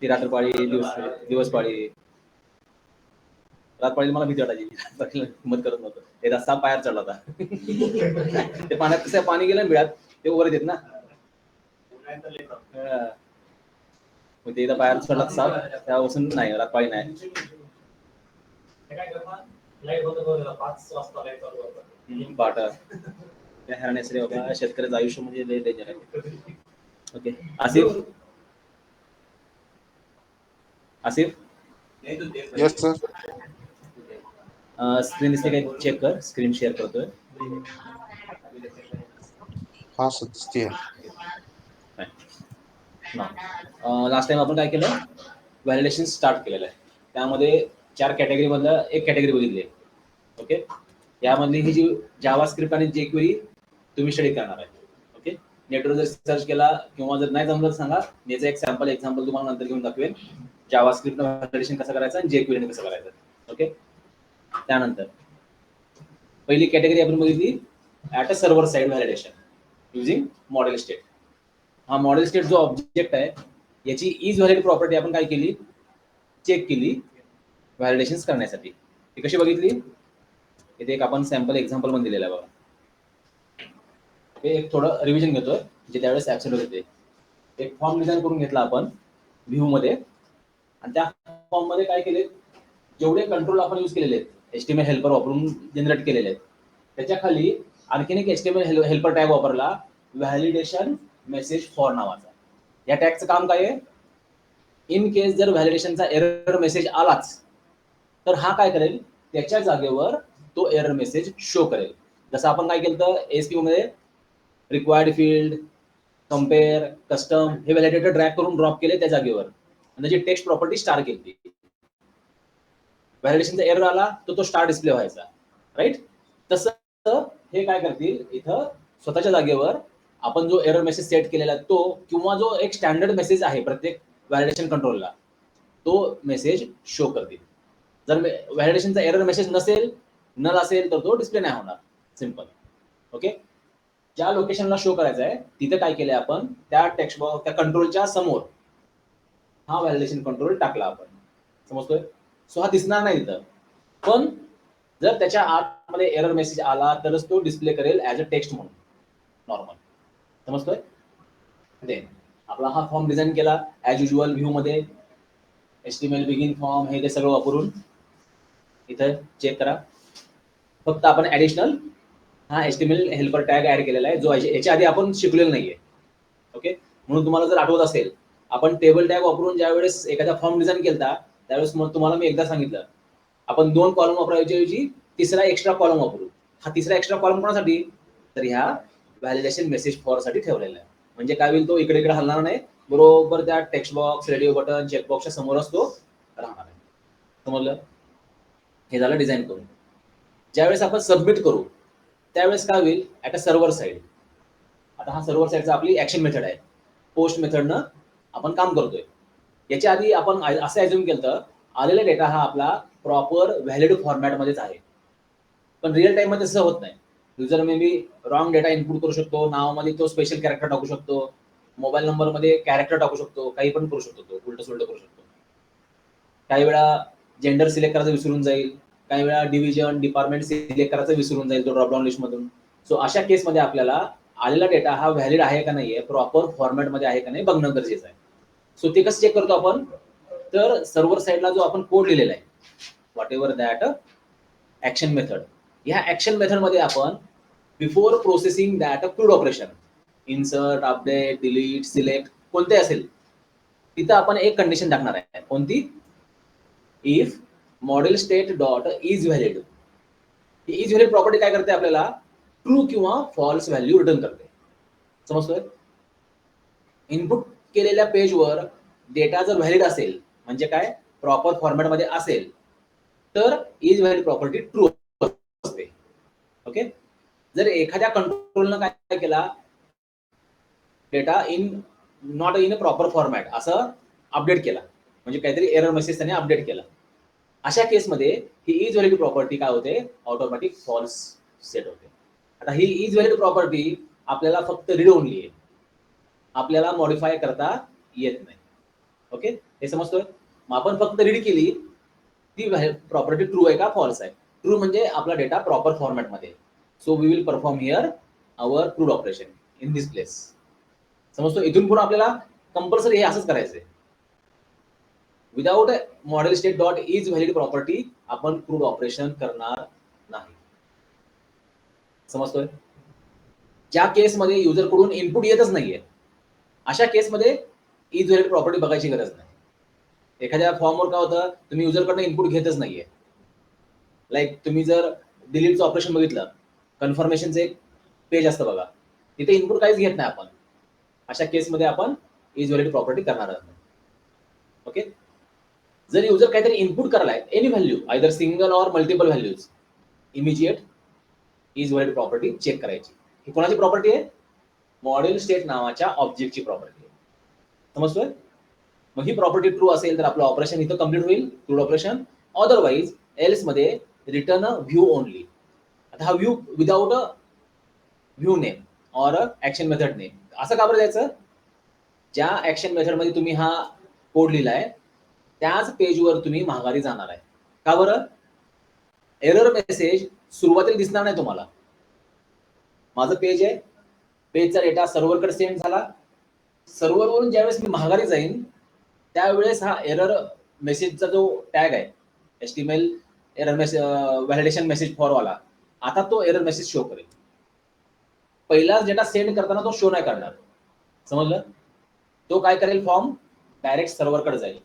ती रात्रपाळी दिवस पाळी. रातपाळी मला भीती वाटायची, हिंमत करत नव्हतं. ते रस्ता पायात चढला होता. ते पाण्यात कसं पाणी गेलं ना बिळात, ते वर येत ना. मग ते बाहेर चढला साप, त्यापासून नाही रातपाळी नाही. पाटा त्या हरण्याचे बाबा शेतकऱ्याचं आयुष्य म्हणजे लय डेंजर आहे. Okay Asif, Asif yes sir. Screen दिसते काय चेक कर, स्क्रीन शेअर करतोय. हा सर दिसते. लास्ट टाइम आपण काय केलं, व्हॅलिडेशन स्टार्ट केलेलं आहे. त्यामध्ये 4 कॅटेगरी मधलं एक कॅटेगरी बघितली. ओके, यामधली ही जी जावा स्क्रिप्ट आणि jQuery तुम्ही स्टडी करणार आहे. ओके, नेटवर जर सर्च केला किंवा जर नाही जमलं तर सांगा, याचं एक एक्झाम्पल तुम्हाला नंतर घेऊन दाखवेन. जावा स्क्रिप्ट व्हॅलिडेशन कसं करायचं आणि jQuery कसं करायचं. ओके, त्यानंतर पहिली कॅटेगरी आपण बघितली at a server side validation using model state. हा मॉडेल स्टेट जो ऑब्जेक्ट आहे याची इज व्हॅलिड प्रॉपर्टी आपण काय केली, चेक केली व्हॅलिडेशन करण्यासाठी. ती कशी बघितली, इथे एक आपण सॅम्पल एक्झाम्पल पण दिलेला आहे बघा. एक थोडं रिव्हिजन घेतोय जे त्यावेळेस ऍक्सिडेंट होते. एक फॉर्म डिझाईन करून घेतला आपण व्ह्यू मध्ये, आणि त्या फॉर्म मध्ये काय केले, जेवढे कंट्रोल आपण यूज केलेले आहेत HTML हेल्पर वापरून जनरेट केलेले आहेत, त्याच्या खाली आणखीन एक HTML हेल्पर टॅग वापरला, व्हॅलिडेशन मेसेज फॉर नावाचा. या टॅगचं काम काय आहे, इन केस जर व्हॅलिडेशनचा एरर मेसेज आलाच तर हा काय करेल, त्याच्या जागेवर तो एरर मेसेज शो करेल. जसं आपण काय केलं ASP मध्ये रिक्वायर्ड फील्ड, कम्पेअर, कस्टम हे व्हॅलिडेटर ड्रॅग करून ड्रॉप केले त्या जागेवर, आणि त्याची टेक्स्ट प्रॉपर्टी स्टार केली. व्हॅलिडेशनचा एरर आला तर तो स्टार डिस्प्ले व्हायचा, राईट. तसं हे काय करतील, इथं स्वतःच्या जागेवर आपण जो एरर मेसेज सेट केलेला तो, किंवा जो एक स्टँडर्ड मेसेज आहे प्रत्येक व्हॅलिडेशन कंट्रोलला, तो मेसेज शो करतील. जर व्हॅलिडेशनचा एरर मेसेज नसेल, नल असेल तर तो डिस्प्ले नाही होणार. सिंपल. ओके, ज्या लोकेशनला शो करायचं आहे तिथे काय केलंय आपण, त्या टेक्स्ट बॉक्स त्या कंट्रोलच्या समोर हा व्हॅलिडेशन कंट्रोल टाकला आपण. समजतोय. सो हा दिसणार नाही तिथं, पण जर त्याच्या आतमध्ये एरर मेसेज आला तरच तो डिस्प्ले करेल ऍज अ टेक्स्ट म्हणून नॉर्मल. समजतोय. देन आपला हा फॉर्म डिझाईन केला ऍज युजुअल व्ह्यू मध्ये, HTML बिगिन फॉर्म हे ते सगळं वापरून. इथं चेक करा, फक्त आपण ऍडिशनल हा HTML हेल्पर टॅग ऍड केलेला आहे, जो याच्या आधी आपण शिकलेला नाहीये. ओके, म्हणून तुम्हाला जर आठवत असेल, आपण टेबल टॅग वापरून ज्या वेळेस एखादा फॉर्म डिझाईन केला त्यावेळेस तुम्हाला मी एकदा सांगितलं, आपण 2 कॉलम वापरायच्याऐवजी तिसरा एक्स्ट्रा कॉलम वापरू. हा तिसरा एक्स्ट्रा कॉलम कोणासाठी, तर ह्या व्हॅलिडेशन मेसेज फॉर साठी ठेवलेला आहे. म्हणजे काय होईल, तो इकडे इकडे हलणार नाही, बरोबर त्या टेक्स्ट बॉक्स, रेडिओ बटन, चेकबॉक्सच्या समोरच तो राहणार आहे. समजलं. हे झालं डिझाईन करून. ज्यावेळेस आपण सबमिट करू त्यावेळेस काय होईल, ऍट अ सर्व्हर साइड. आता हा सर्व्हर साइडचा आपली ऍक्शन मेथड आहे, पोस्ट मेथडनं आपण काम करतोय. याच्या आधी आपण असं ऍझ्युम केलं आलेला डेटा हा आपला प्रॉपर व्हॅलिड फॉर्मॅटमध्येच आहे, पण रिअल टाइम मध्ये तसं होत नाही. User may be wrong data input करू शकतो, नावामध्ये तो स्पेशल कॅरेक्टर टाकू शकतो, मोबाईल नंबर मध्ये कॅरेक्टर टाकू शकतो, काही पण करू शकतो, तो उलट सुलट करू शकतो. काही वेळा जेंडर सिलेक्ट करायचं विसरून जाईल, काही वेळा डिव्हिजन, डिपार्टमेंट सिलेक्ट करायचं विसरून जाईल तो ड्रॉपडाऊन लिस्ट मधून. सो अशा केसमध्ये आपल्याला आलेला डेटा हा व्हॅलिड आहे का नाहीये, प्रॉपर फॉर्मॅटमध्ये आहे का नाही बघणं गरजेचं आहे. सो ते कसं चेक करतो आपण, तर सर्व्हर साइडला जो आपण कोड लिहिलेला आहे, what ever that action method, ह्या ऍक्शन मेथड मध्ये आपण before processing that crude operation, insert, update, delete, select कोणते असेल, तिथं आपण एक कंडिशन टाकणार आहे. कोणती, if model state dot is valid. He is valid property काय करते, आपल्याला ट्रू किंवा फॉल्स व्हॅल्यू रिटर्न करते. समजतोय. इनपुट केलेल्या पेजवर डेटा जर व्हॅलिड असेल, म्हणजे काय, प्रॉपर फॉर्मॅटमध्ये असेल, तर इज व्हॅलिड प्रॉपर्टी ट्रू असते. ओके, जर एखाद्या कंट्रोलनं काय केला, data not in a proper format असं अपडेट केला, म्हणजे काहीतरी एरर मेसेज त्याने अपडेट केला, अशा केसमध्ये ही इज व्हॅलिड प्रॉपर्टी काय होते, ऑटोमॅटिक फॉल्स सेट होते. आता ही इज व्हॅलिड प्रॉपर्टी आपल्याला फक्त रीड ओनली आहे, आपल्याला मॉडिफाय करता येत नाही. ओके, हे समजतोय. मग आपण फक्त रीड केली ती प्रॉपर्टी ट्रू आहे का फॉल्स आहे. ट्रू म्हणजे आपला डेटा प्रॉपर फॉर्मॅटमध्ये. So we will perform here our true operation in this place. समजतो. इथून पुढे आपल्याला कंपल्सरी हे असंच करायचंय. Without model state dot is valid property आपण ट्रू ऑपरेशन करणार नाही. समजतोय. ज्या केसमध्ये युजर कडून इनपुट येतच नाहीये अशा केसमध्ये इज व्हॅलिड प्रॉपर्टी बघायची गरज नाही. एखाद्या फॉर्मवर काय होतं, तुम्ही युजरकडनं इनपुट घेतच नाहीये. लाईक तुम्ही जर डिलीटचं ऑपरेशन बघितलं, कन्फर्मेशनचं एक पेज असतं बघा, तिथे इनपुट काहीच घेत नाही आपण. अशा केसमध्ये आपण इज व्हॅलिड प्रॉपर्टी करणार आहोत. ओके. जर युजर काहीतरी इनपुट करायलाय any value either single or multiple values, immediate is valid property check करायची. ही कोणाची प्रॉपर्टी आहे? मॉडेल स्टेट नावाच्या ऑब्जेक्टची प्रॉपर्टी आहे. समजतोय. मग ही प्रॉपर्टी ट्रू असेल तर आपलं ऑपरेशन इथं कम्प्लीट होईल, ट्रू ऑपरेशन. अदरवाईज एल्स मध्ये रिटर्न व्ह्यू ओनली. आता हा view without a view name or action method name. असं का बरं द्यायचं? ज्या ऍक्शन मेथड मध्ये तुम्ही हा कोड लिहिलाय त्याच पेजवर तुम्ही माघारी जाणार आहे. का बरं? एरर मेसेज सुरुवातीला दिसणार नाही तुम्हाला. माझं पेज आहे, पेजचा डेटा सर्व्हरकडे सेंड झाला, सर्व्हरवरून ज्यावेळेस मी माघारी जाईन त्यावेळेस हा एरर मेसेजचा जो टॅग आहे HTML error message validation message for वाला, आता तो एरर मेसेज शो करेल. पहिलाच डेटा सेंड करताना तो शो नाही करणार. समजलं. तो काय करेल, फॉर्म डायरेक्ट सर्व्हरकडे जाईल.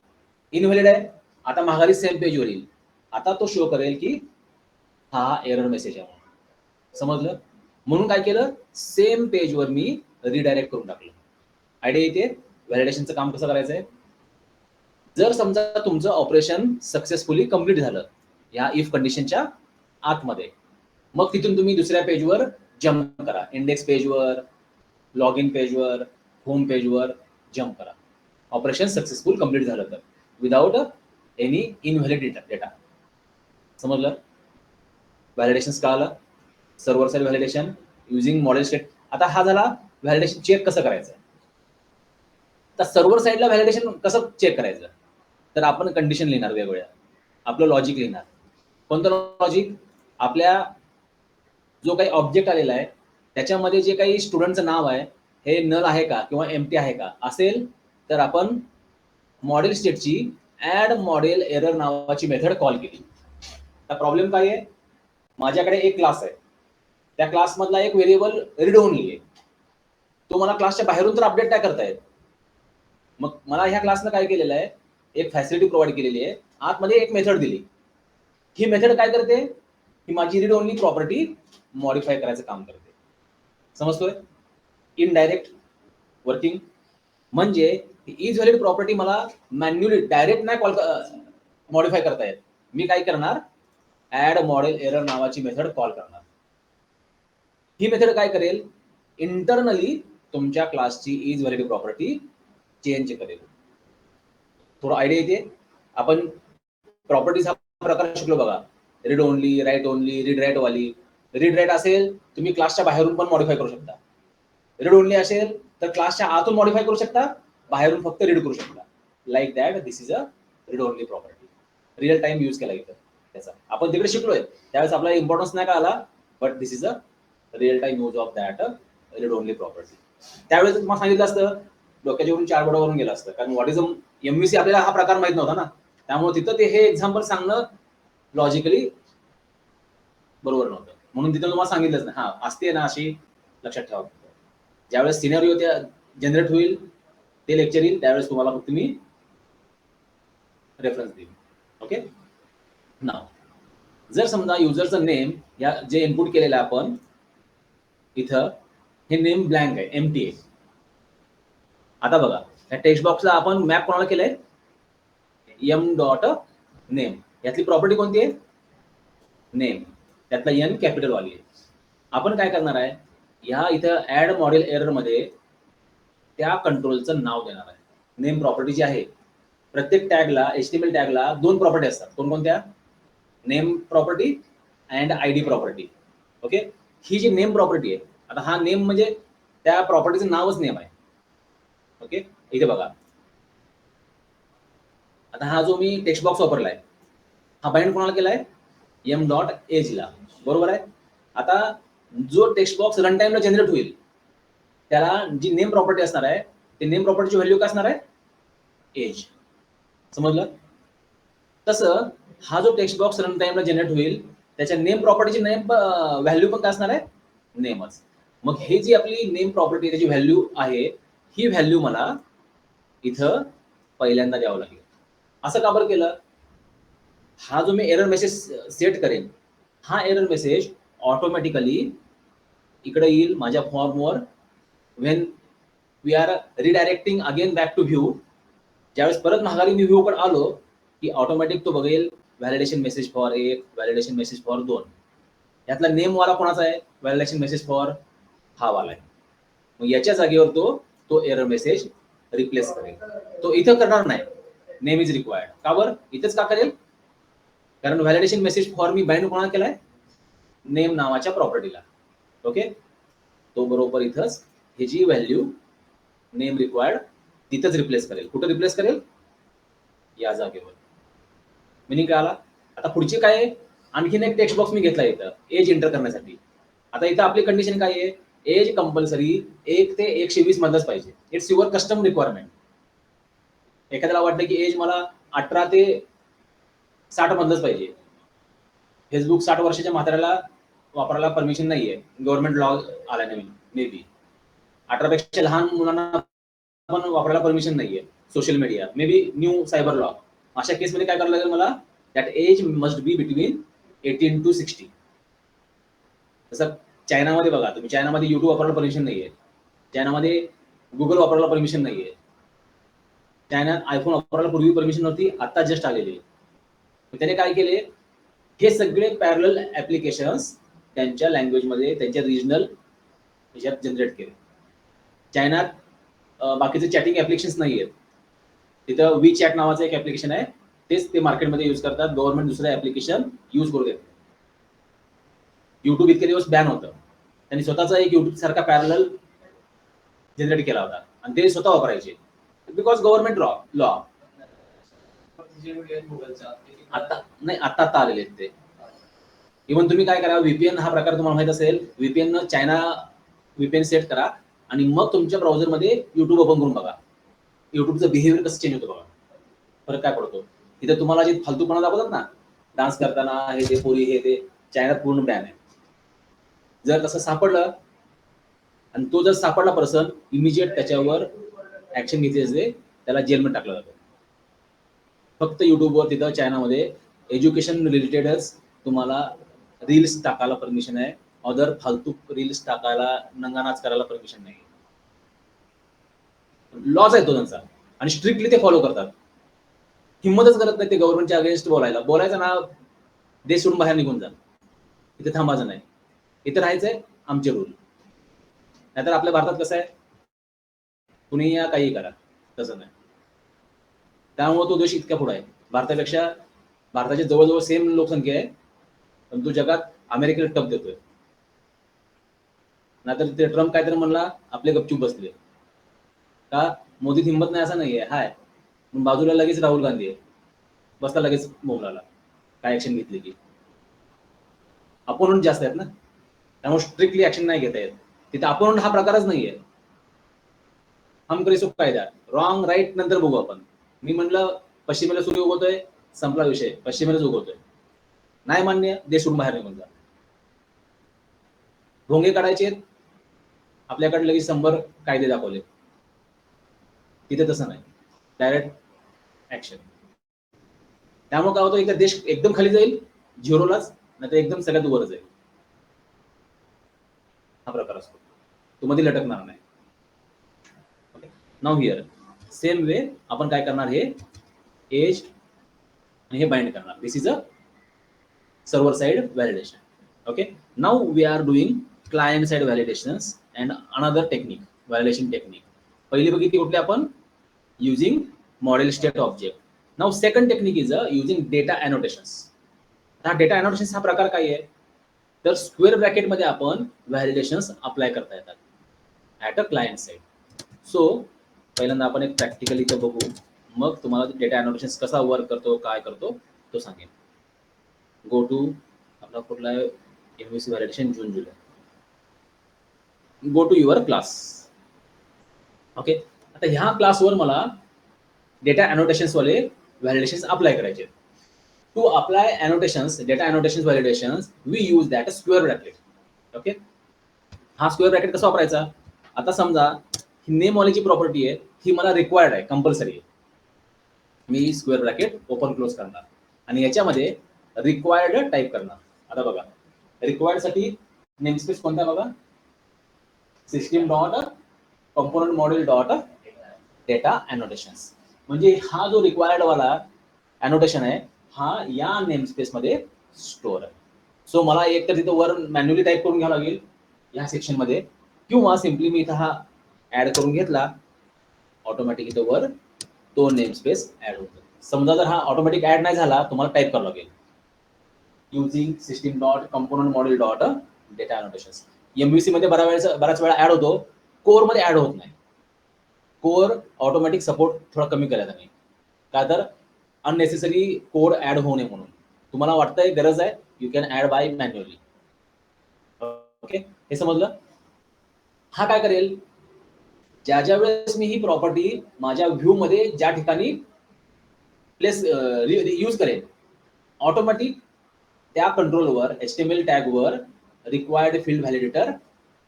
इनव्हॅलिड आहे, आता माघारी सेम पेजवर येईल. आता तो शो करेल की हा एरर मेसेज आहे. समजलं. म्हणून काय केलं, सेम पेजवर मी रिडायरेक्ट करून टाकलं. आयडिया येते व्हॅलिडेशनचं काम कसं करायचंय. जर समजा तुमचं ऑपरेशन सक्सेसफुली कंप्लीट झालं या इफ कंडिशनच्या आतमध्ये, मग तिथून तुम्ही दुसऱ्या पेजवर जम्प करा. इंडेक्स पेजवर, लॉग इन पेजवर, होम पेजवर जम्प करा. ऑपरेशन सक्सेसफुल कंप्लीट झालं तर विदाउट एनी इनव्हॅलिड डेटा. समजलं. व्हॅलिडेशन कळालं. Server side validation using model state. आता हा झाला व्हॅलिडेशन चेक कसं करायचं. तर सर्व्हर साइडला व्हॅलिडेशन कसं चेक करायचं, तर आपण कंडिशन लिहिणार वेगवेगळ्या, आपलं लॉजिक लिहिणार. कोणतं लॉजिक? आपल्या जो काही ऑब्जेक्ट आलेला आहे त्याच्यामध्ये जे काही स्टुडंटचं नाव आहे हे नल आहे का किंवा एम्प्टी आहे का, असेल तर आपण मॉडेल स्टेटची ऍड मॉडेल एरर नावाची मेथड कॉल केली. आता प्रॉब्लेम काय आहे, माझ्याकडे एक क्लास आहे, त्या क्लासमधला एक व्हेरिएबल रीड ओनली आहे. तो मला क्लासच्या बाहेरून तर अपडेट नाही करता येत. मग मला ह्या क्लासनं काय केलेलं आहे, एक फॅसिलिटी प्रोव्हाइड केलेली आहे, आतमध्ये एक मेथड दिली. ही मेथड काय करते, ही माझी रीड ओनली प्रॉपर्टी मॉडिफाय करायचं काम करते. समजतोय. इनडायरेक्ट वर्किंग म्हणजे इज व्हॅलिड प्रॉपर्टी मला मॅन्युअली डायरेक्ट नाही कॉल मॉडिफाय करता येत. मी काय करणार, ऍड मॉडेल एरर नावाची मेथड कॉल करणार. ही मेथड काय करेल, इंटरनली तुमच्या क्लासची इज व्हॅलिड प्रॉपर्टी चेंज करेल. थोडं आयडिया येते. आपण प्रॉपर्टीज हा प्रकार शिकलो बघा, read only, write only, read write वाली. रीड राईट असेल तुम्ही क्लासच्या बाहेरून पण मॉडिफाय करू शकता. रीड ओनली असेल तर क्लासच्या आतून मॉडिफाय करू शकता, बाहेरून फक्त रीड करू शकता. Like that this is a read only property. Real time use केला इथं त्याचा. आपण तिकडे शिकलोय त्यावेळेस आपल्याला इम्पॉर्टन्स नाही कळाला, but this is a real time use of that read only property. त्यावेळेस तुम्हाला सांगितलं असतं डोक्याच्यावरून चार बोर्डावरून गेलं असतं, कारण व्हॉट इज MVC आपल्याला हा प्रकार माहित नव्हता ना. त्यामुळे तिथं ते हे एक्झाम्पल सांगणं लॉजिकली बरोबर नव्हतं. म्हणून तिथं तुम्हाला सांगितलंच नाही. हा असते ना अशी, लक्षात ठेवा. ज्यावेळेस सिनेरिओ त्या जनरेट होईल ते लेक्चर येईल त्यावेळेस तुम्हाला फक्त मी रेफरन्स देईन. ओके. नाव जर समजा युजरचं नेम या जे इनपुट केलेलं आपण इथं, हे नेम ब्लँक आहे, एम्प्टी आहे. आता बघा या टेक्स्ट बॉक्सला आपण मॅप कोणाला केलंय, m.name. यातली प्रॉपर्टी कोणती आहे, नेम. त्यातला n कॅपिटल वाली आहे. आपण काय करणार आहे, ह्या इथं ऍड मॉडेल एरर मध्ये त्या कंट्रोलचं नाव देणार आहे. नेम प्रॉपर्टी जी आहे, प्रत्येक टॅगला HTML टॅगला दोन प्रॉपर्टी असतात. कोणकोणत्या, name property and ID property. Okay. ही जी नेम प्रॉपर्टी आहे, आता हा नेम म्हणजे त्या प्रॉपर्टीचं नावच नेम आहे. ओके. इथे बघा आता हा जो मी टेक्स्ट बॉक्स वापरलाय हा बाइंड कोणाला केलाय एम डॉट एजला, बरोबर आहे. आता जो टेक्स्ट बॉक्स रन टाइमला जनरेट होईल त्याला जी नेम प्रॉपर्टी असणार आहे ते नेम प्रॉपर्टीची व्हॅल्यू काय असणार आहे एज. समजलं. तसं हा जो टेक्स्ट बॉक्स रन टाइमला जनरेट होईल त्याच्या नेम प्रॉपर्टीची नेम व्हॅल्यू पण काय असणार आहे नेमच. मग हे जी आपली नेम प्रॉपर्टी त्याची व्हॅल्यू आहे ही व्हॅल्यू मला इथं पहिल्यांदा द्यावं लागेल. असं का बरं केलं. हा जो मी एरर मेसेज सेट करेन हा एरर मेसेज ऑटोमॅटिकली इकडे येईल माझ्या फॉर्मवर. When we are redirecting again back to view, ज्यावेळेस परत माघारी मी व्ह्यू कडे आलो की ऑटोमॅटिक तो बघेल validation message for 1, validation message for 2. यातला नेम वाला कोणाचा आहे व्हॅलिडेशन मेसेज फॉर हा वाला आहे. मग याच्या जागेवर तो एरर मेसेज रिप्लेस करेल. तो इथं करणार नाही. Name is required. का बरं इथंच का करेल कारण validation message for me bind कोणाला केलाय नेम नावाच्या प्रॉपर्टीला. ओके. तो बरोबर इथंच ही जी व्हॅल्यू नेम रिक्वायर्ड तिथंच रिप्लेस करेल. कुठं रिप्लेस करेल या जागेवर. मिनिंग काय आला. आता पुढची काय आहे आणखीन एक टेक्स्ट बॉक्स मी घेतला इथं एज एंटर करण्यासाठी. आता इथं आपली कंडिशन काय आहे एज कंपल्सरी 1 ते 120 मधलंच पाहिजे. It's your custom requirement. एखाद्याला वाटतं की एज मला 18 ते 60 मधलंच पाहिजे. फेसबुक 60 वर्षाच्या म्हाताऱ्याला वापरायला परमिशन नाहीये. गव्हर्नमेंट लॉ आला नवीन मे बी. 18 पेक्षा लहान मुलांना पण वापरायला परमिशन नाहीये. Social media may be new cyber law. अशा केसमध्ये काय करावं लागेल मला that age must be between 18 to 60. तसं चायनामध्ये बघा तुम्ही चायनामध्ये युट्यूब वापरायला परमिशन नाहीये. चायनामध्ये गुगल वापरायला परमिशन नाहीये. चायनात आयफोन वापरायला पूर्वी परमिशन नव्हती आता जस्ट आलेली. त्याने काय केले हे सगळे पॅरलल ऍप्लिकेशन्स त्यांच्या लँग्वेजमध्ये त्यांच्या रिजनल ह्याच्यात जनरेट केले. चायनात बाकीचे चॅटिंग ऍप्लिकेशन्स नाही आहेत. तिथं वी चॅट नावाचं एक ऍप्लिकेशन आहे तेच ते मार्केटमध्ये यूज करतात. गव्हर्नमेंट दुसरं ऍप्लिकेशन यूज करू देत. युट्यूब इतके दिवस बॅन होतं. त्यांनी स्वतःचा एक युट्यूब सारखा पॅरलल जनरेट केला होता आणि ते स्वतः वापरायचे बिकॉज गव्हर्नमेंट लॉ. आता नाही आता आलेले आहेत ते. इव्हन तुम्ही काय करा व्हीपीएन हा प्रकार तुम्हाला माहित असेल. व्हीपीएन चायना व्हीपीएन सेट करा आणि मग तुमच्या ब्राउझरमध्ये युट्यूब ओपन करून बघा. युट्यूबचं बिहेवियर कसं चेंज होतं बघा. फरक काय पडतो. इथे तुम्हाला जे फालतूपणा दाखवतात ना डान्स करताना हे ते पोरी हे ते चायनात पूर्ण बॅन आहे. जर तसं सापडलं आणि तो जर सापडला पर्सन इमिजिएट त्याच्यावर ऍक्शन घेतली असते. त्याला जेलमध्ये टाकलं जातं. फक्त युट्यूबवर तिथं चायनामध्ये एज्युकेशन रिलेटेडच तुम्हाला रील्स टाकायला परमिशन आहे. अदर फालतू रील्स टाकायला नंगानाच करायला परमिशन नाही. लॉज आहे तो त्यांचा आणि स्ट्रिक्टली ते फॉलो करतात. हिंमतच करत नाही ते गव्हर्नमेंटच्या अगेन्स्ट बोलायचं ना देश सोडून बाहेर निघून जा. इथे थांबायचं नाही. इथे राहायचंय आमचे रूल. नाहीतर आपल्या भारतात कसं आहे कुणी या काही करा तसं नाही. त्यामुळे तो देश इतका पुढे आहे. भारतापेक्षा भारताची जवळजवळ सेम लोकसंख्या आहे पण तो जगात अमेरिकेला टप देतोय. नाहीतर ते ट्रम्प काहीतरी म्हणला आपले गपचूप बसले. का मोदीत हिंमत नाही असं नाहीये हाय. बाजूला लगेच राहुल गांधी आहे. बसला लगेच मोगलाला काय ऍक्शन घेतली की. अपोनंट जास्त आहेत ना त्यामुळे स्ट्रिक्टली ऍक्शन नाही घेता येत. तिथे अपोनंट हा प्रकारच नाहीये. हम करे सो कायदा रॉंग राईट नंतर बघू आपण. मी म्हणलं पश्चिमेला सूर्य उगवतोय संपला विषय. पश्चिमेलाच उगवतोय. नाही मान्य देश सोडून बाहेर निघून जा. भोंगे काढायचे आपल्याकडे लगेच 100 कायदे दाखवले. तिथे तसं नाही डायरेक्ट ऍक्शन. त्यामुळे काय होतं एकदा देश एकदम खाली जाईल झिरोलाच नाही तर एकदम सगळ्यात वर जाईल. हा प्रकार असतो. तो मध्ये लटकणार नाही. नाउ हिअर सेम वे आपण काय करणार हे एज आणि हे बाइंड करणार. This is a server side validation. Okay. Now we are doing client side validations and another technique validation technique. पहिली बघितली कुठली आपण using model state object. Now second technique is using data annotations. हा data annotations हा प्रकार काय आहे तर स्क्वेअर ब्रॅकेट मध्ये आपण व्हॅलिडेशन्स अप्लाय करता येतात at a client side. So पहिल्यांदा आपण एक प्रॅक्टिकल इथं बघू. मग तुम्हाला डेटा अनोटेशन कसा वर्क करतो, काय करतो तो सांगेन. गो टू आपला कुठला आहे MVC व्हॅलिडेशन जून जुलै. Go to your class. Okay, आता ह्या क्लासवर मला डेटा अनोटेशन्स वाले व्हॅलिडेशन्स अप्लाय करायचे. To apply annotations, data annotations validations, we use that square bracket. Okay, हा स्क्वेअर ब्रॅकेट कसा वापरायचा? आता समजा नेम वाली जी प्रॉपर्टी आहे ही मला रिक्वायर्ड आहे, कंपल्सरी आहे. मी स्क्वेअर ब्रॅकेट ओपन क्लोज करणार आणि याच्यामध्ये रिक्वायर्ड टाईप करणार. आता बघा, रिक्वायर्ड साठी नेमस्पेस कोणता बघा, system dot component module dot data annotations. म्हणजे हा जो रिक्वायर्ड वाला अनोटेशन आहे हा या नेमस्पेस मध्ये स्टोअर आहे. सो मला एक तर तिथं वर मॅन्युअली टाईप करून घ्यावं लागेल या सेक्शन मध्ये, किंवा सिम्पली मी इथं हा ऍड करून घेतला, ऑटोमॅटिक इथं वर तो नेमस्पेस ऍड होतो. समजा जर हा ऑटोमॅटिक ऍड नाही झाला, तुम्हाला टाईप करावं लागेल using system dot component module dot data annotations. MVC मध्ये बराच वेळा ऍड होतो, कोर मध्ये ऍड होत नाही. कोर ऑटोमॅटिक सपोर्ट थोडा कमी केला त्यांनी, का तर अननेसेसरी कोड ऍड होऊ नये म्हणून. तुम्हाला वाटतंय गरज आहे, you can add by manually. Okay, हे समजलं. हा काय करेल, ज्या वेळेस मी ही प्रॉपर्टी माझ्या व्ह्यू मध्ये ज्या ठिकाणी प्लेस यूज करेन, ऑटोमॅटिक त्या कंट्रोलवर HTML टॅगवर required field validator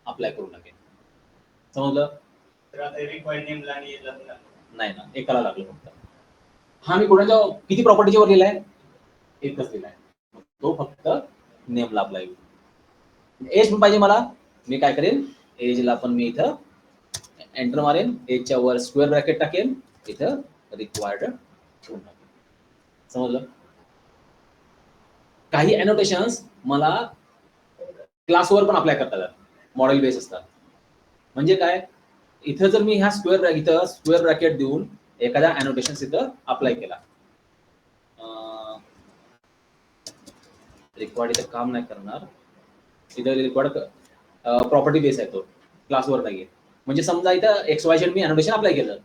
apply करू लागेल. समजलं? नाही ना, एकाला लागलं फक्त. हा मी कोणाच्या किती प्रॉपर्टीच्या वर लिहिलाय? एकच लिहिलाय, तो फक्त नेमला अप्लाय होईल. एज पण पाहिजे मला, मी काय करेन, एजला पण मी इथं एंटर मारेन, एजच्या वर स्क्वेअर ब्रॅकेट टाकेन, इथं रिक्वायर्ड ठेवून टाकेन. समजलं? काही अनोटेशन्स मला क्लासवर पण अप्लाय करता येतात, मॉडेल बेस असतात. म्हणजे काय, इथं जर मी ह्या स्क्वेअर ब्रॅकेट देऊन एखादा अनोटेशन इथं अप्लाय केला, रिक्वायर्ड इथं काम नाही करणार, इथं रिक्वायर्ड प्रॉपर्टी बेस आहे, तो क्लासवर नाहीये. म्हणजे समजा इथं XYZ मी अनोटेशन अप्लाय केलं,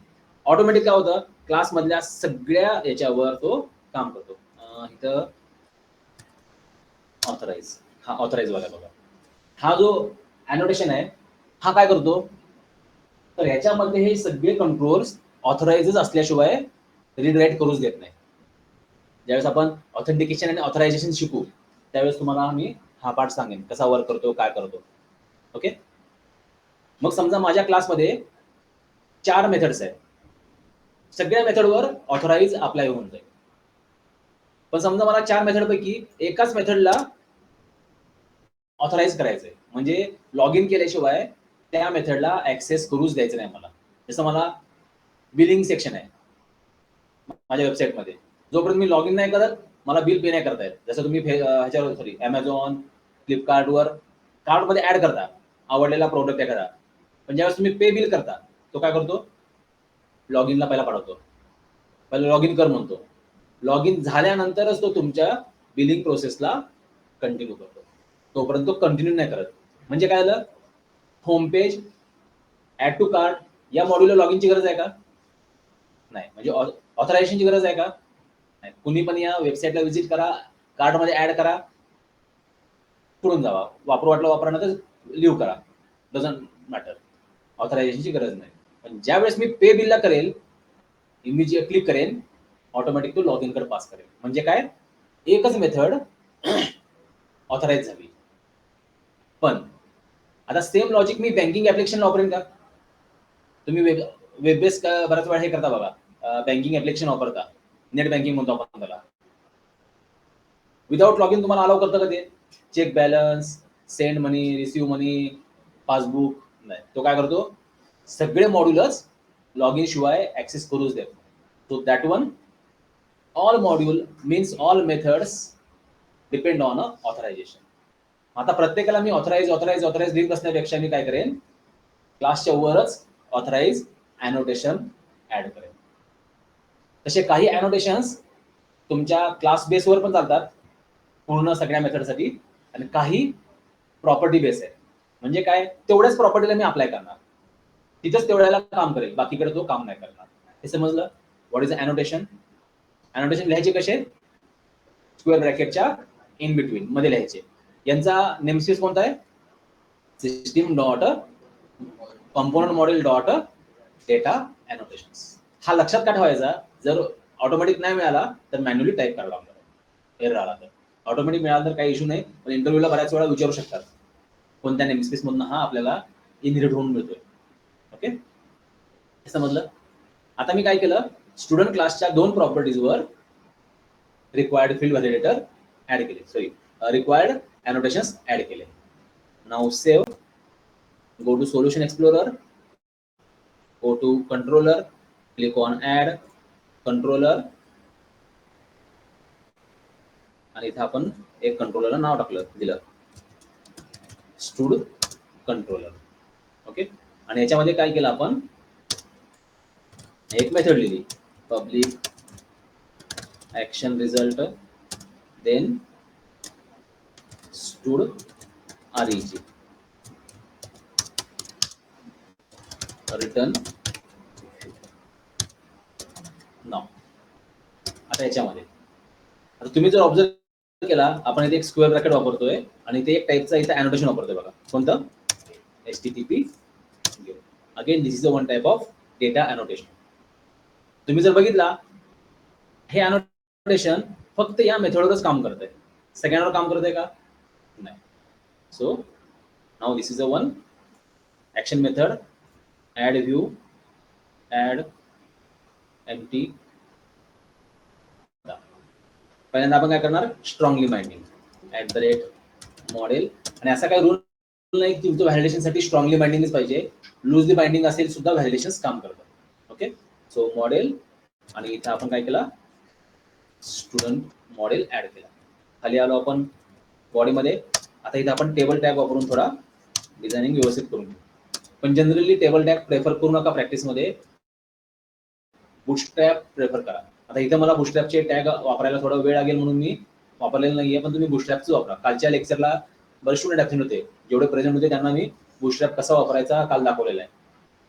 ऑटोमॅटिक काय होतं, क्लास मधल्या सगळ्या याच्यावर तो काम करतो. इथं ऑथराइज, हा ऑथराइज वाला बघा, हा जो अनोटेशन आहे हा काय करतो, तर ह्याच्यामध्ये हे सगळे कंट्रोल्स ऑथराइज असल्याशिवाय रीड राईट करूच देत नाही. ज्यावेळेस आपण ऑथेंटिकेशन आणि ऑथरायझेशन शिकू त्यावेळेस तुम्हाला मी हा पार्ट सांगेन कसा वर्क करतो, काय करतो. ओके, मग समजा माझ्या क्लासमध्ये 4 मेथड्स आहेत, सगळ्या मेथडवर ऑथराइज अप्लाय होऊन जाईल. पण समजा मला 4 मेथड पैकी एकाच मेथडला ऑथराइज करायचंय, म्हणजे लॉग इन केल्याशिवाय त्या मेथडला ऍक्सेस करूच द्यायचं नाही मला. जसं मला बिलिंग सेक्शन आहे माझ्या वेबसाईटमध्ये, जोपर्यंत मी लॉग इन नाही करत मला बिल पे नाही करता येत. जसं तुम्ही ह्याच्यावर सॉरी Amazon, फ्लिपकार्टवर कार्टमध्ये ऍड करता आवडलेला प्रोडक्ट एखादा, पण ज्यावेळेस तुम्ही पे बिल करता तो काय करतो, लॉग इनला पहिला पाठवतो, पहिला लॉग इन कर म्हणतो. लॉग इन झाल्यानंतरच तो तुमच्या बिलिंग प्रोसेसला कंटिन्यू करतो, तोपर्यंत तो कंटिन्यू नाही करत. म्हणजे काय झालं, home page, add to cart या मॉड्यूलला लॉग इनची गरज आहे का? नाही. म्हणजे ऑथरायझेशनची गरज आहे का? नाही. कुणी पण या वेबसाईटला व्हिजिट करा, कार्टमध्ये ऍड करा, पुढून जावा, वापरू वाटलं वापरा, तर लिव्ह करा, डझंट मॅटर. ऑथरायझेशनची गरज नाही. पण ज्या वेळेस मी पे बिलला करेल, इमिजिएट क्लिक करेन, ऑटोमॅटिक तो लॉग इन कडे पास करेल. म्हणजे काय, एकच मेथड ऑथराइज झाली. पण आता सेम लॉजिक मी बँकिंग ऍप्लिकेशनला वापरेन का? तुम्ही वेब बेस बऱ्याच वेळा हे करता बघा, बँकिंग ऍप्लिकेशन वापरता, नेट बँकिंग म्हणतो आपण त्याला. विदाउट लॉग इन तुम्हाला अलाउ करतं का ते? चेक बॅलन्स, सेंड मनी, रिसीव्ह मनी, पासबुक नाही. तो काय करतो, सगळे मॉड्यूलच लॉग इन शिवाय ऍक्सेस करूच देत. So that one all module means all methods depend on authorisation. आता प्रत्येकाला मी ऑथराइज लिहित बसण्यापेक्षा मी काय करेन, क्लासच्या वरच ऑथराइज अनोटेशन ऍड करेन. तसे काही अनोटेशन्स तुमच्या क्लास बेसवर पण चालतात पूर्ण सगळ्या मेथडसाठी, आणि काही प्रॉपर्टी बेस आहे. म्हणजे काय, तेवढ्याच प्रॉपर्टीला मी अप्लाय करणार, तिथंच तेवढ्याला काम करेल, बाकीकडे तो काम नाही करणार. हे समजलं? What is अॅनोटेशन? अॅनोटेशन लिहायचे कसे? स्क्वेअर ब्रॅकेटच्या इन बिटवीन मध्ये लिहायचे. यांचा नेमस्पेस कोणता आहे? System dot component model dot data annotations. हा लक्षात का ठेवायचा? जर ऑटोमॅटिक नाही मिळाला तर मॅन्युअली टाईप करावा लागणार, एरर आला तर. ऑटोमॅटिक मिळाला तर काही इश्यू नाही, पण इंटरव्ह्यूला बऱ्याच वेळा विचारू शकतात कोणत्या नेमस्पेस मधून हा आपल्याला इनहेरिट होऊन मिळतोय. ओके, समजलं? आता मी काय केलं, स्टुडंट क्लासच्या 2 प्रॉपर्टीजवर रिक्वायर्ड फील्ड व्हॅलिडेटर ऍड केले, सॉरी रिक्वायर्ड अॅनोटेशन्स ऍड केले. Now save, go to solution explorer, go to controller, click on add controller, आणि इथे आपण एक कंट्रोलरला नाव टाकलं, दिलं स्टूड कंट्रोलर. ओके, आणि याच्यामध्ये काय केलं आपण, एक मेथड लिहिली, public action result, then stud REG, return नाव. आता याच्यामध्ये आता तुम्ही जर ऑब्झर्व केला, आपण इथे एक स्क्वेअर ब्रॅकेट वापरतोय आणि इथे एक टाईपचा इथे अॅनोटेशन वापरतोय बघा. कोणतं? HTTP. Again this is one type of data annotation. तुम्ही जर बघितला, हे अॅनोटेशन फक्त या मेथडवरच काम करतंय, सगळ्यांवर काम करतंय का? नाही. So now this is a one action method, add view, add empty. पहिल्यांदा आपण काय करणार, स्ट्रॉंगली बाइंडिंग @model, आणि असा काही रूल नाही की तुमचं व्हॅलिडेशनसाठी स्ट्रॉंगली बाइंडिंगच पाहिजे, लूजली बाइंडिंग असेल सुद्धा व्हॅलिडेशन्स काम करतात. ओके, सो मॉडेल, आणि इथं आपण काय केला, स्टुडंट मॉडेल ऍड केला. खाली आलो आपण बॉडीमध्ये. आता इथं आपण टेबल टॅग वापरून थोडा डिझायनिंग व्यवस्थित करून घेऊ, पण जनरली टेबल टॅग प्रेफर करू नका प्रॅक्टिसमध्ये, बुटस्ट्रॅप प्रेफर करा. आता इथं मला बुटस्ट्रॅपचे टॅग वापरायला थोडा वेळ लागेल म्हणून मी वापरलेलं नाहीये, पण तुम्ही बुटस्ट्रॅपच वापरा. कालच्या लेक्चरला बरेच स्टुडंट ॲब्सेंट होते, जेवढे प्रेझेंट होते त्यांना मी बुटस्ट्रॅप कसा वापरायचा काल दाखवलेला आहे.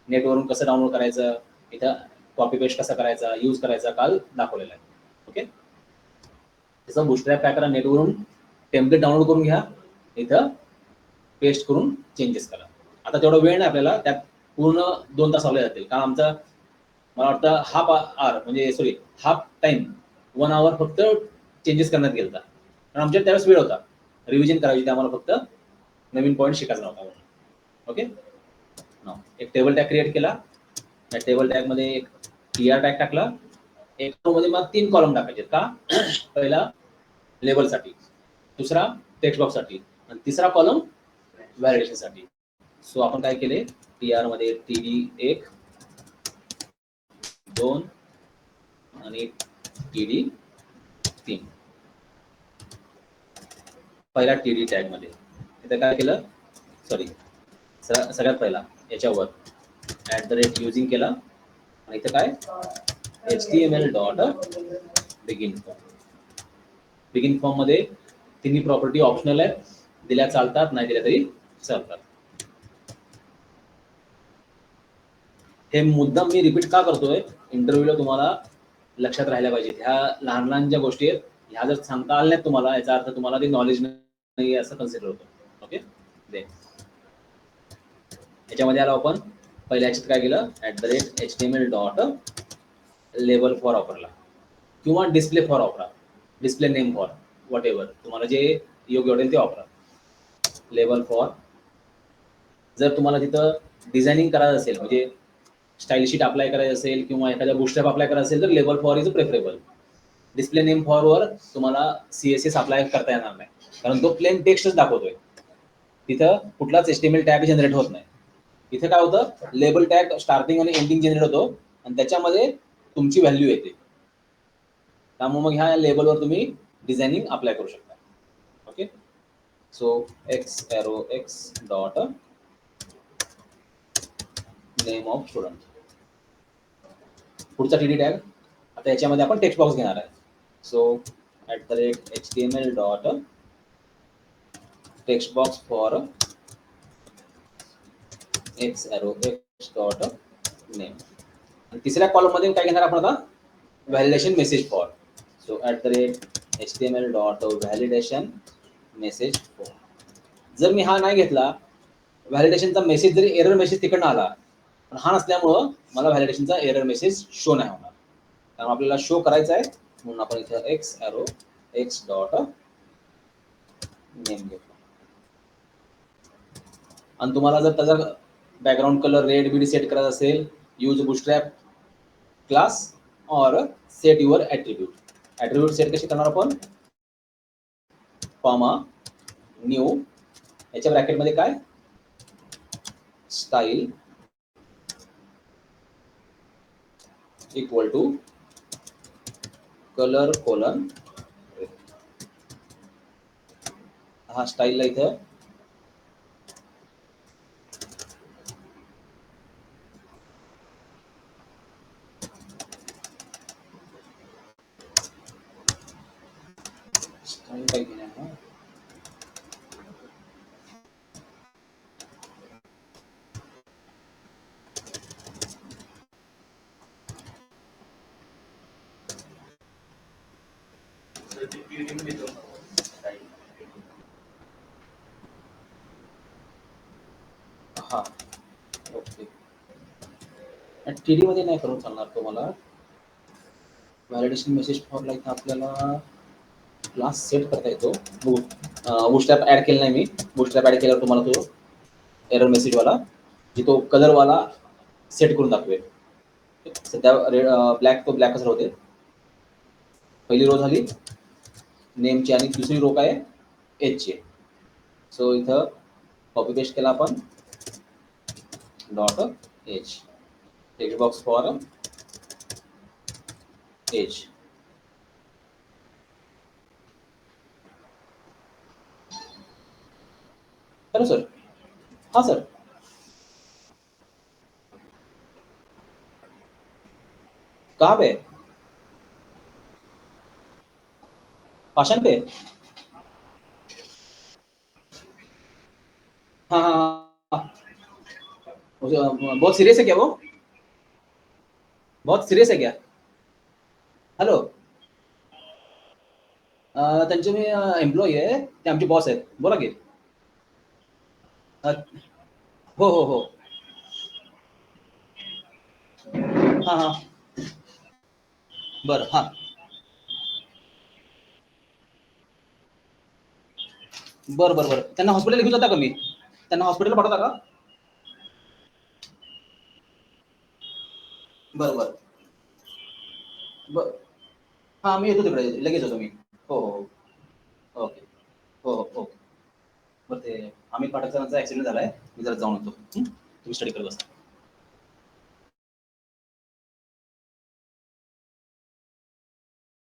नेटवरून कसं डाउनलोड करायचं, इथं कॉपी पेस्ट कसा करायचा, यूज करायचा काल दाखवलेला आहे. ओके, तसं बुटस्ट्रॅप काय करा, नेटवरून टेम्पलेट डाउनलोड करून घ्या, इथं पेस्ट करून चेंजेस करा. आता तेवढा वेळ नाही आपल्याला, त्यात पूर्ण 2 तास लावले जातील, कारण आमचा मला वाटतं हाफ टाइम 1 आवर फक्त चेंजेस करण्यात गेलता, कारण आमच्या त्यावेळेस वेळ होता, रिव्हिजन करायची, आम्हाला फक्त नवीन पॉईंट शिकायचा नव्हता म्हणून. ओके, एक टेबल टॅग क्रिएट केला, त्या टेबल टॅग मध्ये एक TR टॅग टाकला. एक रो मध्ये मला 3 कॉलम टाकायचे. का? पहिला लेबलसाठी, दुसरा टेक्स्ट बॉक्स साठी, आणि तिसरा कॉलम व्हॅलिडेशन साठी. सो आपण काय केले, TR मध्ये TD1, 2 आणि TD3. पहिला TD टॅग मध्ये इथं काय केलं, सॉरी सगळ्यात पहिला याच्यावर @using केला, आणि इथं काय HTML dot begin form. Begin form मध्ये तिन्ही प्रॉपर्टी ऑप्शनल आहेत, दिल्या चालतात, नाही दिल्या तरी चालतात. हे मुद्दाम मी रिपीट का करतोय, इंटरव्ह्यूला तुम्हाला लक्षात राहायला पाहिजे. ह्या लहान लहान ज्या गोष्टी आहेत, ह्या जर सांगता आल्या नाहीत तुम्हाला, याचा अर्थ तुम्हाला ते नॉलेज नाही असं कन्सिडर होतं. ओके, याच्यामध्ये आलो आपण. पहिल्या ह्याच्यात काय केलं, @HTML डॉट लेबल फॉर वापरला, किंवा डिस्प्ले फॉर वापरा, display name for, what ever तुम्हाला जे योग्य वाटेल ते वापरा. लेबल फॉर, जर तुम्हाला तिथं डिझायनिंग करायचं असेल, म्हणजे स्टाईल शीट अप्लाय करायचं असेल, किंवा एखाद्या बुटस्ट्रॅप अप्लाय करायचं असेल, तर label for is preferable. Display name for वर तुम्हाला CSS अप्लाय करता येणार नाही, कारण तो प्लेन टेक्स्टच दाखवतोय, तिथं कुठलाच HTML टॅग जनरेट होत नाही. इथे काय होतं, लेबल टॅग स्टार्टिंग आणि एंडिंग जनरेट होतो, आणि त्याच्यामध्ये तुमची व्हॅल्यू येते. त्यामुळे मग ह्या लेबलवर तुम्ही डिझायनिंग अप्लाय करू शकता. Okay, so x dot name of student. पुढचा TD टॅग, आता याच्यामध्ये आपण टेक्स्ट बॉक्स घेणार आहे. So @HTML dot text box for x dot name. आणि तिसऱ्या कॉलम मध्ये काय घेणार आपण आता, validation message for. So @html dot validation message for. जर मी हा नाही घेतला, व्हॅलिडेशनचा मेसेज जरी एरर मेसेज तिकडनं आला, पण हा नसल्यामुळं मला व्हॅलिडेशनचा एरर मेसेज शो नाही होणार. कारण आपल्याला शो करायचा आहे म्हणून आपण इथं X arrow X dot name घेतो. आणि तुम्हाला जर त्याचा बॅकग्राऊंड कलर रेड बीड सेट करायचा असेल, यूज बुटस्ट्रॅप क्लास और set your attribute. Attribute set कशी करणार आपण? कॉमा न्यू, याच्या ब्रॅकेटमध्ये काय, style equal to colour colon. हा स्टाईलला इथं स्टाईल काय केलं आहे? हा ओके. टीडी मध्ये नाही करून चालणार तुम्हाला. व्हॅलिडेशन मेसेज फॉरला इथं आपल्याला क्लास सेट करता येतो. बुटस्ट्रॅप ॲड केलं नाही मी. बुटस्ट्रॅप ॲड केल्यावर तुम्हाला तो एरर मेसेजवाला जी तो कलरवाला सेट करून दाखवेल. सध्या रेड ब्लॅक तो ब्लॅकच राहते. पहिली रो झाली नेमची आणि दुसरी रो काय एजची. सो इथं कॉपी पेस्ट केला आपण dot age, text box for age. Hello sir. हाँ सर. कहाँ पे? पाषाण पे? हाँ हाँ हाँ. बहुत सीरियस है क्या वो? बहुत सिरियस है क्या? हॅलो. त्यांचे मी एम्प्लॉई आहे, ते आमचे बॉस आहेत. बोला की. हो हो हो. हां हां. बरं हां. बरं बरं बरं. त्यांना हॉस्पिटलला घेऊन जाता का मी? त्यांना हॉस्पिटलला पाठवता का? बरं बरं. बरं. हां, मी येतो तिकडे. लगेच येतो मी. हो हो हो. ओके. हो हो ओके. बरं ते अमित पाठकसरांचा ॲक्सिडेंट झालाय. मी जरा जाऊन येतो. तुम्ही स्टडी करत बसा.